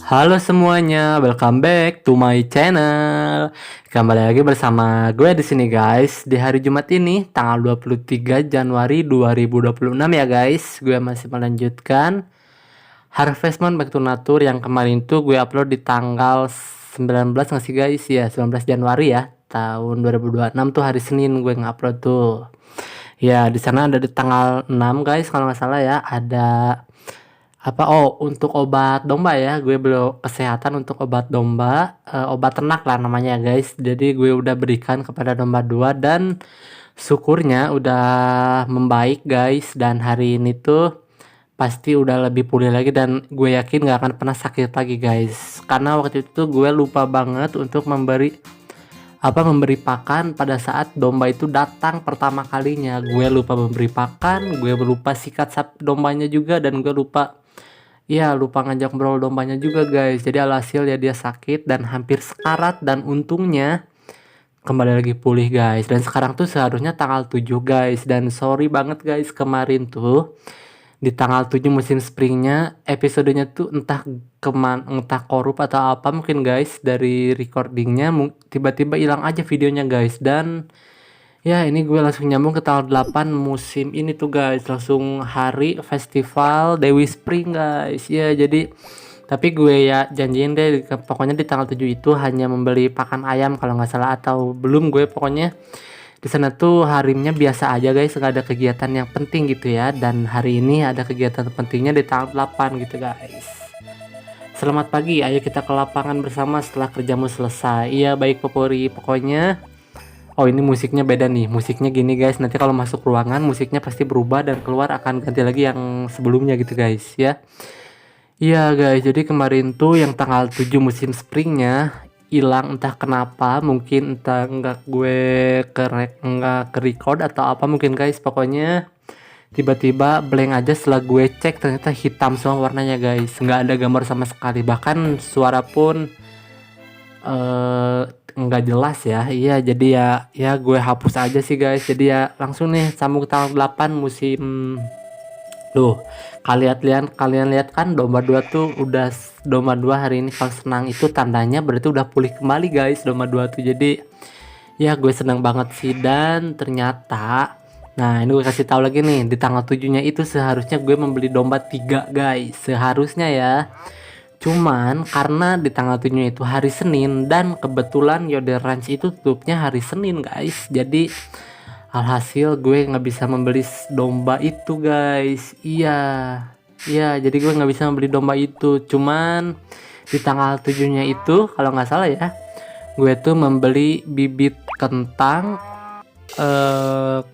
Halo semuanya, welcome back to my channel. Kembali lagi bersama gue di sini guys. Di hari Jumat ini tanggal 23 Januari 2026 ya guys. Gue masih melanjutkan Harvest Moon Back to Nature yang kemarin tuh gue upload di tanggal 19 nggak sih guys? Ya, 19 Januari ya. Tahun 2026 tuh hari Senin gue ngupload tuh. Ya, di sana ada di tanggal 6 guys kalau nggak salah ya. Ada apa, untuk obat domba ya, gue belum kesehatan untuk obat domba, obat ternak lah namanya guys. Jadi gue udah berikan kepada domba 2 dan syukurnya udah membaik guys, dan hari ini tuh pasti udah lebih pulih lagi dan gue yakin gak akan pernah sakit lagi guys. Karena waktu itu gue lupa banget untuk memberi pakan pada saat domba itu datang pertama kalinya. Gue lupa memberi pakan, gue lupa sikat dombanya juga, dan gue lupa ngajak ngobrol dombanya juga guys. Jadi alhasil ya dia sakit dan hampir sekarat, dan untungnya kembali lagi pulih guys. Dan sekarang tuh seharusnya tanggal 7 guys. Dan sorry banget guys, kemarin tuh di tanggal 7 musim springnya episodenya tuh entah korup atau apa mungkin guys, dari recordingnya tiba-tiba hilang aja videonya guys. Dan ya ini gue langsung nyambung ke tanggal 8 musim ini tuh guys, langsung hari festival Dewi Spring guys. Ya jadi tapi gue ya janjiin deh pokoknya di tanggal 7 itu hanya membeli pakan ayam kalau nggak salah, atau belum, gue pokoknya di sana tuh harinya biasa aja guys, nggak ada kegiatan yang penting gitu ya. Dan hari ini ada kegiatan pentingnya di tanggal 8 gitu guys. Selamat pagi, ayo kita ke lapangan bersama setelah kerjamu selesai. Iya baik Popori, pokoknya ini musiknya beda nih. Musiknya gini guys, nanti kalau masuk ruangan musiknya pasti berubah dan keluar akan ganti lagi yang sebelumnya gitu guys ya. Iya guys, jadi kemarin tuh yang tanggal 7 musim springnya hilang entah kenapa, mungkin entah nggak ke record atau apa mungkin guys. Pokoknya tiba-tiba blank aja, setelah gue cek ternyata hitam semua warnanya guys, nggak ada gambar sama sekali, bahkan suara pun nggak jelas ya. Iya jadi ya gue hapus aja sih guys. Jadi ya langsung nih sambung ke tanggal 8 musim. Loh, kalian lihat kan domba 2 tuh domba 2 hari ini kalau senang itu tandanya berarti udah pulih kembali guys domba 2 tuh. Jadi ya gue senang banget sih. Dan ternyata nah ini gue kasih tahu lagi nih, di tanggal 7-nya itu seharusnya gue membeli domba 3 guys, seharusnya ya. Cuman karena di tanggal 7 itu hari Senin dan kebetulan Yodel Ranch itu tutupnya hari Senin guys. Jadi alhasil gue nggak bisa membeli domba itu guys. Iya. Iya, jadi gue nggak bisa membeli domba itu. Cuman di tanggal 7-nya itu kalau nggak salah ya, gue tuh membeli bibit kentang,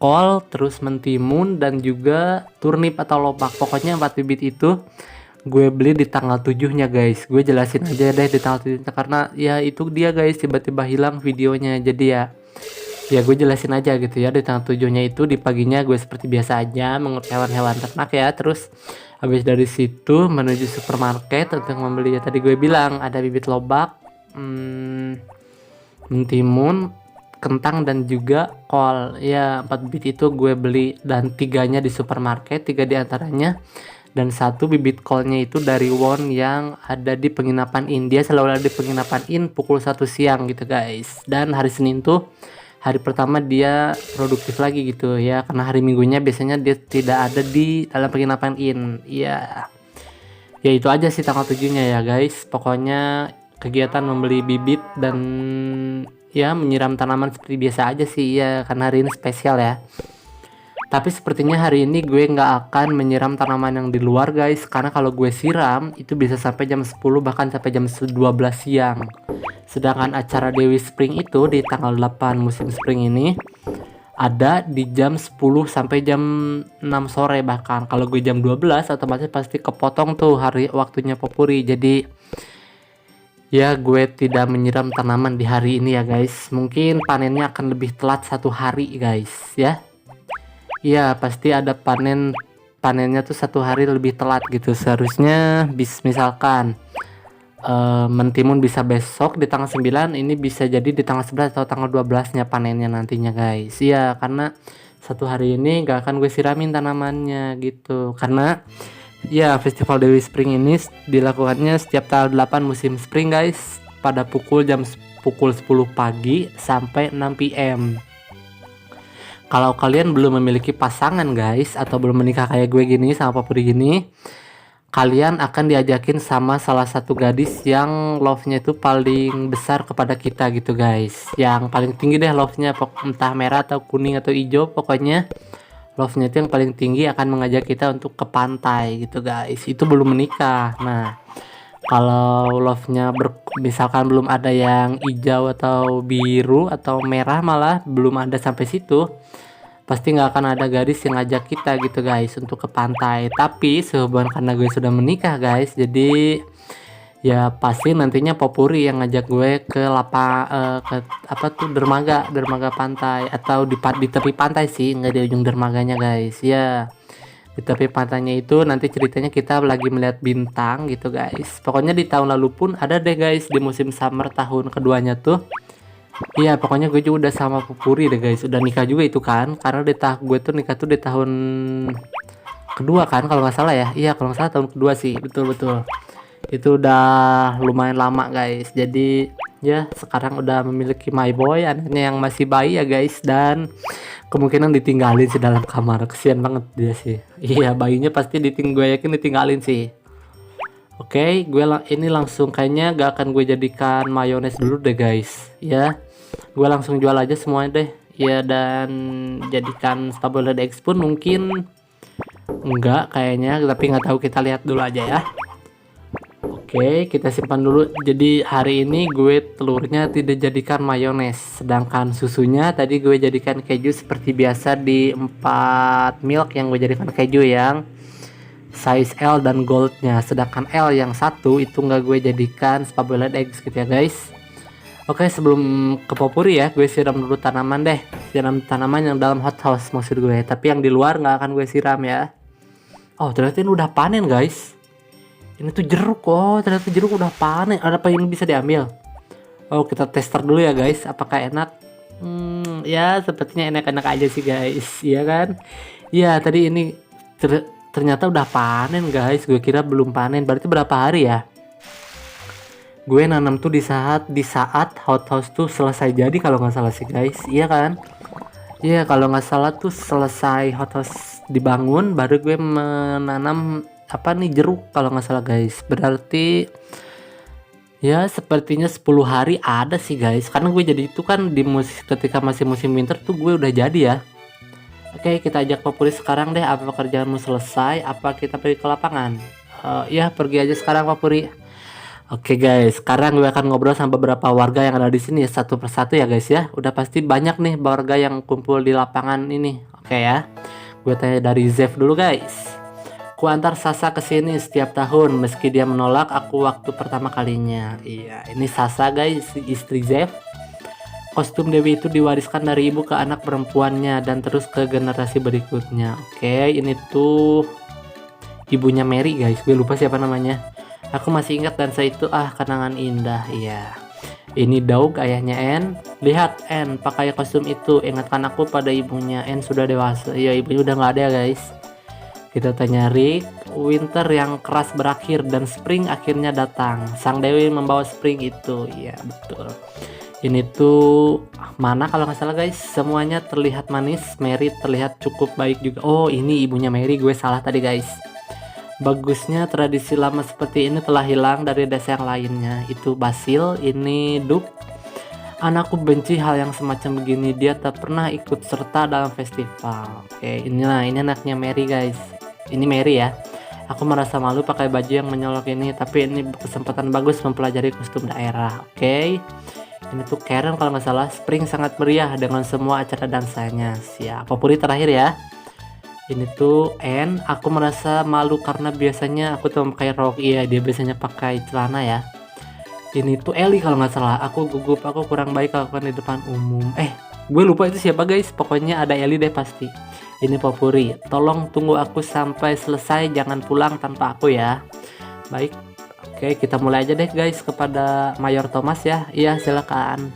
kol, terus mentimun, dan juga turnip atau lobak. Pokoknya 4 bibit itu gue beli di tanggal 7-nya guys. Gue jelasin aja deh di tanggal 7-nya karena ya itu dia guys, tiba-tiba hilang videonya. Jadi ya gue jelasin aja gitu ya. Di tanggal 7-nya itu di paginya gue seperti biasa aja mengurus hewan-hewan ternak ya. Terus habis dari situ menuju supermarket untuk membeli, ya tadi gue bilang ada bibit lobak, mentimun, kentang, dan juga kol. Ya 4 bibit itu gue beli, dan 3-nya di supermarket, 3 diantaranya, dan 1 bibit kolnya itu dari Won yang ada di penginapan In. Dia selalu ada di penginapan In pukul 1 siang gitu guys. Dan hari Senin tuh hari pertama dia produktif lagi gitu ya, karena hari Minggunya biasanya dia tidak ada di dalam penginapan In. Ya itu aja sih tanggal 7-nya ya guys. Pokoknya kegiatan membeli bibit dan ya menyiram tanaman seperti biasa aja sih ya, karena hari ini spesial ya. Tapi sepertinya hari ini gue nggak akan menyiram tanaman yang di luar guys, karena kalau gue siram itu bisa sampai jam 10 bahkan sampai jam 12 siang. Sedangkan acara Dewi Spring itu di tanggal 8 musim spring ini ada di jam 10 sampai jam 6 sore bahkan. Kalau gue jam 12 otomatis pasti kepotong tuh hari waktunya Popuri. Jadi ya gue tidak menyiram tanaman di hari ini ya guys. Mungkin panennya akan lebih telat 1 hari guys ya. Iya pasti ada panennya tuh 1 hari lebih telat gitu. Seharusnya misalkan mentimun bisa besok di tanggal 9, ini bisa jadi di tanggal 11 atau tanggal 12-nya panennya nantinya guys. Iya karena 1 hari ini gak akan gue siramin tanamannya gitu, karena Ya, Festival Dewi Spring ini dilakukannya setiap tanggal 8 musim spring guys, pada pukul 10 pagi sampai 6 PM. Kalau kalian belum memiliki pasangan guys, atau belum menikah kayak gue gini sama Papuri gini, kalian akan diajakin sama salah satu gadis yang love-nya itu paling besar kepada kita gitu guys. Yang paling tinggi deh love-nya, entah merah atau kuning atau hijau, pokoknya love-nya itu yang paling tinggi akan mengajak kita untuk ke pantai gitu guys. Itu belum menikah. Nah, kalau love-nya misalkan belum ada yang hijau atau biru atau merah, malah belum ada sampai situ, pasti nggak akan ada gadis yang ngajak kita gitu guys untuk ke pantai. Tapi sehubungan karena gue sudah menikah guys, jadi ya pasti nantinya Popuri yang ngajak gue ke ke apa tuh, dermaga pantai, atau di tepi pantai sih, nggak di ujung dermaganya guys ya. Di tepi pantainya itu nanti ceritanya kita lagi melihat bintang gitu guys. Pokoknya di tahun lalu pun ada deh guys, di musim summer tahun keduanya tuh. Iya, pokoknya gue juga udah sama Pupuri deh guys, udah nikah juga itu kan, karena gue tuh nikah tuh di tahun kedua kan kalau nggak salah ya. Iya, kalau nggak salah tahun kedua sih, betul betul. Itu udah lumayan lama guys. Jadi ya sekarang udah memiliki my boy, anaknya yang masih bayi ya guys, dan kemungkinan ditinggalin sih dalam kamar. Kesian banget dia sih. Iya, bayinya pasti gue yakin ditinggalin sih. Oke, ini langsung kayaknya gak akan gue jadikan mayones dulu deh guys ya. Gue langsung jual aja semuanya deh ya, dan jadikan scrambled eggs pun mungkin enggak kayaknya, tapi nggak tahu, kita lihat dulu aja ya. Oke, kita simpan dulu. Jadi hari ini gue telurnya tidak jadikan mayones, sedangkan susunya tadi gue jadikan keju seperti biasa di 4 milk yang gue jadikan keju yang size L dan goldnya, sedangkan L yang satu itu nggak gue jadikan scrambled eggs gitu ya guys. Oke, sebelum ke Popuri ya, gue siram dulu tanaman deh. Siram tanaman yang dalam hothouse maksud gue, tapi yang di luar nggak akan gue siram ya. Oh, ternyata ini udah panen guys. Ini tuh jeruk. Oh, ternyata jeruk udah panen. Ada apa ini bisa diambil? Oh, kita tester dulu ya guys, apakah enak. Ya sepertinya enak-enak aja sih guys, iya kan? Ya tadi ini ternyata udah panen guys. Gue kira belum panen. Berarti berapa hari ya? Gue nanam tuh di saat hothouse tuh selesai jadi kalau nggak salah sih guys, iya kan? Iya, kalau nggak salah tuh selesai hothouse dibangun baru gue menanam apa nih, jeruk kalau nggak salah guys. Berarti ya sepertinya 10 hari ada sih guys, karena gue jadi itu kan ketika masih musim winter tuh gue udah jadi ya. Oke, kita ajak Popuri sekarang deh. Apa pekerjaanmu selesai? Apa kita pergi ke lapangan? Ya pergi aja sekarang Popuri. Oke guys, sekarang gue akan ngobrol sama beberapa warga yang ada di sini ya, satu persatu ya guys ya. Udah pasti banyak nih warga yang kumpul di lapangan ini. Oke ya. Gue tanya dari Zev dulu guys. Ku antar Sasa ke sini setiap tahun meski dia menolak aku waktu pertama kalinya. Iya, ini Sasa guys, istri Zev. Kostum Dewi itu diwariskan dari ibu ke anak perempuannya dan terus ke generasi berikutnya. Oke, ini tuh ibunya Mary guys. Gue lupa siapa namanya. Aku masih ingat dansa itu, kenangan indah. Iya. Ini Daug, ayahnya Anne. Lihat Anne pakai kostum itu, ingatkan aku pada ibunya. Anne sudah dewasa. Iya, ibunya udah nggak ada guys. Kita tanya Rick. Winter yang keras berakhir dan spring akhirnya datang. Sang Dewi membawa spring itu. Iya, betul. Ini tuh mana kalau nggak salah guys. Semuanya terlihat manis. Mary terlihat cukup baik juga. Oh, ini ibunya Mary. Gue salah tadi guys. Bagusnya tradisi lama seperti ini telah hilang dari desa yang lainnya. Itu Basil, ini Duk. Anakku benci hal yang semacam begini. Dia tak pernah ikut serta dalam festival. Oke, ini anaknya Mary guys. Ini Mary ya. Aku merasa malu pakai baju yang menyolok ini, tapi ini kesempatan bagus mempelajari kostum daerah. Oke. Ini tuh Karen kalau nggak salah. Spring sangat meriah dengan semua acara dansanya. Siap. Popuri terakhir ya. Ini tuh Anne, aku merasa malu karena biasanya aku tuh pakai rok. Iya, dia biasanya pakai celana ya. Ini tuh Ellie kalau nggak salah. Aku gugup, aku kurang baik kalau di depan umum. Gue lupa itu siapa guys. Pokoknya ada Ellie deh pasti. Ini Popuri. Tolong tunggu aku sampai selesai, jangan pulang tanpa aku ya. Baik. Oke, kita mulai aja deh guys kepada Mayor Thomas ya. Iya, silakan.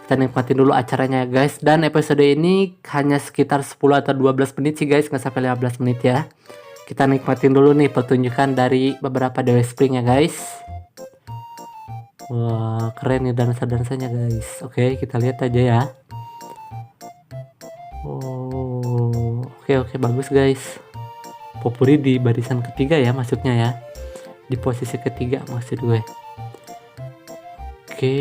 Kita nikmatin dulu acaranya guys. Dan episode ini hanya sekitar 10 atau 12 menit sih guys, nggak sampai 15 menit ya. Kita nikmatin dulu nih pertunjukan dari beberapa Dewa Spring ya guys. Wah, keren nih dansa-dansanya guys. Oke, kita lihat aja ya. Oh, oke, bagus guys. Popuri di barisan ketiga ya masuknya ya. Di posisi ketiga maksud gue. Oke.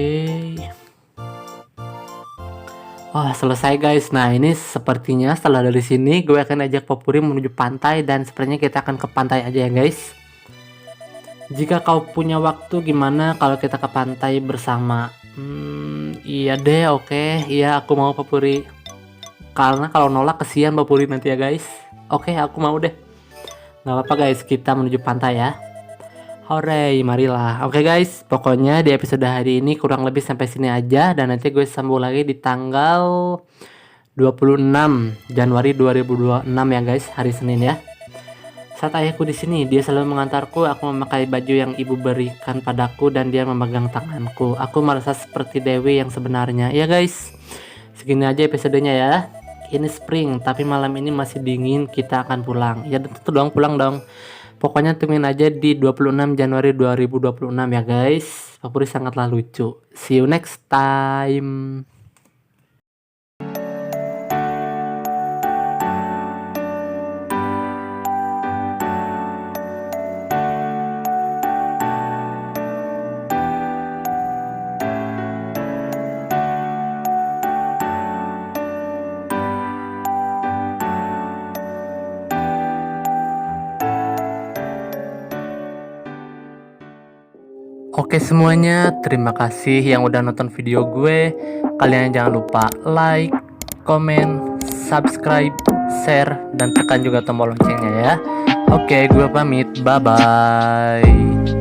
Wah, selesai guys. Nah, ini sepertinya setelah dari sini gue akan ajak Popuri menuju pantai dan sepertinya kita akan ke pantai aja ya guys. Jika kau punya waktu gimana kalau kita ke pantai bersama? Iya deh, oke. Iya, aku mau Popuri. Karena kalau nolak kesian Popuri nanti ya guys. Oke, aku mau deh. Gak apa-apa guys, kita menuju pantai ya. Hore, marilah. Oke guys, pokoknya di episode hari ini kurang lebih sampai sini aja dan nanti gue sambung lagi di tanggal 26 Januari 2026 ya guys, hari Senin ya. Saat ayahku di sini, dia selalu mengantarku, aku memakai baju yang ibu berikan padaku dan dia memegang tanganku. Aku merasa seperti Dewi yang sebenarnya. Ya guys, segini aja episodenya ya. Ini spring, tapi malam ini masih dingin, kita akan pulang. Ya tentu dong, pulang dong. Pokoknya tungguin aja di 26 Januari 2026 ya guys. Popuri sangatlah lucu. See you next time. Oke semuanya, terima kasih yang udah nonton video gue. Kalian jangan lupa like, komen, subscribe, share, dan tekan juga tombol loncengnya ya. Oke, gue pamit. Bye-bye.